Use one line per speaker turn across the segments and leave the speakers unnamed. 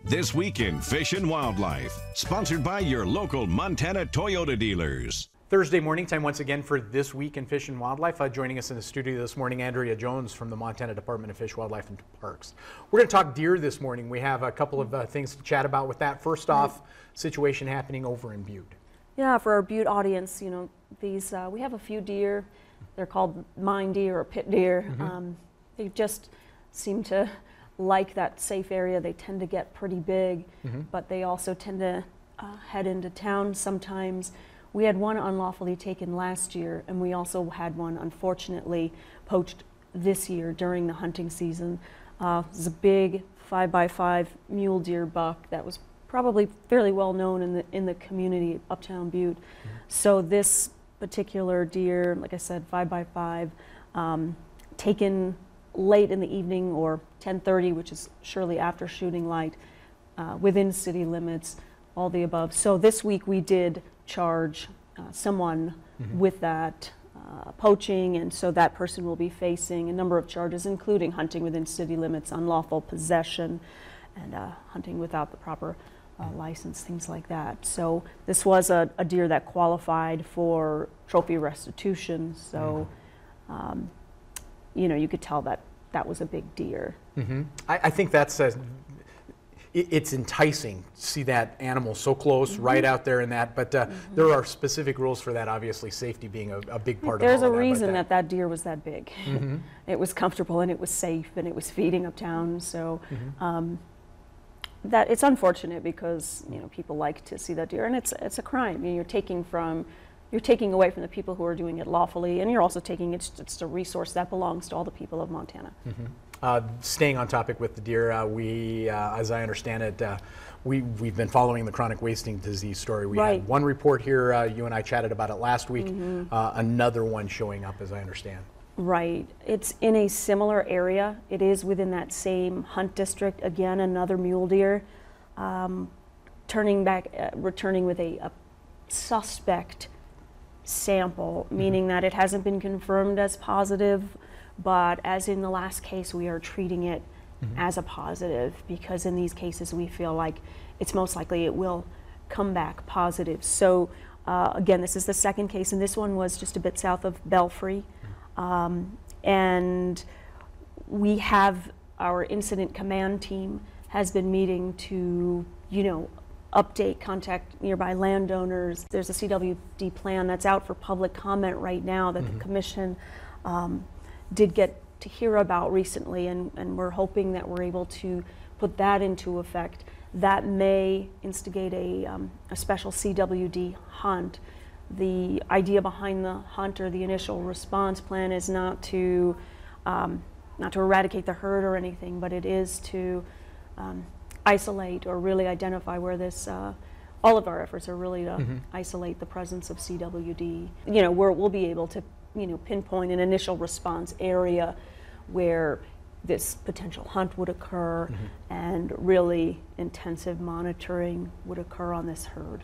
This Week in Fish and Wildlife, sponsored by your local Montana Toyota dealers.
Thursday morning time once again for This Week in Fish and Wildlife. Joining us in the studio this morning, Andrea Jones from the Montana Department of Fish, Wildlife, and Parks. We're going to talk deer this morning. We have a couple of things to chat about with that. First off, situation happening over in Butte.
Yeah, for our Butte audience, you know, these we have a few deer. They're called mine deer or pit deer. They just seem to like that safe area. They tend to get pretty big, but they also tend to head into town sometimes. We had one unlawfully taken last year, and we also had one unfortunately poached this year during the hunting season. It was a big 5x5 mule deer buck that was probably fairly well known in the community, uptown Butte. So this particular deer, like I said, 5x5, taken late in the evening or 10:30, which is surely after shooting light, within city limits, all the above. So this week we did charge someone with that poaching, and so that person will be facing a number of charges, including hunting within city limits, unlawful possession, and hunting without the proper license, things like that. So this was a deer that qualified for trophy restitution, so you know, you could tell that that was a big deer.
I think that's it's enticing to see that animal so close, right out there in that, but there are specific rules for that, obviously safety being a big part of it.
There's a reason that deer was that big. It was comfortable and it was safe and it was feeding uptown, so that it's unfortunate because, you know, people like to see that deer, and it's a crime. You know, you're taking away from the people who are doing it lawfully, and you're also taking it's a resource that belongs to all the people of Montana.
Staying on topic with the deer, we, as I understand it, we've been following the chronic wasting disease story. We had one report here, you and I chatted about it last week, another one showing up, as I understand.
Right. It's in a similar area. It is within that same hunt district. Again, another mule deer, returning with a suspect sample, meaning that it hasn't been confirmed as positive, but as in the last case, we are treating it as a positive, because in these cases we feel like it's most likely it will come back positive. So again, this is the second case, and this one was just a bit south of Belfry. And we have our incident command team has been meeting to, you know, update, contact nearby landowners. There's a CWD plan that's out for public comment right now that the commission did get to hear about recently, and we're hoping that we're able to put that into effect. That may instigate a special CWD hunt. The idea behind the hunt, or the initial response plan, is not to eradicate the herd or anything, but it is to isolate or really identify where this, all of our efforts are really to isolate the presence of CWD. You know, we'll be able to, you know, pinpoint an initial response area where this potential hunt would occur, and really intensive monitoring would occur on this herd.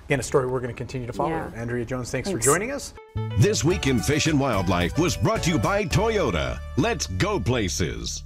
Again, a story we're going to continue to follow. Andrea Jones, thanks for joining us.
This Week in Fish and Wildlife was brought to you by Toyota. Let's go places.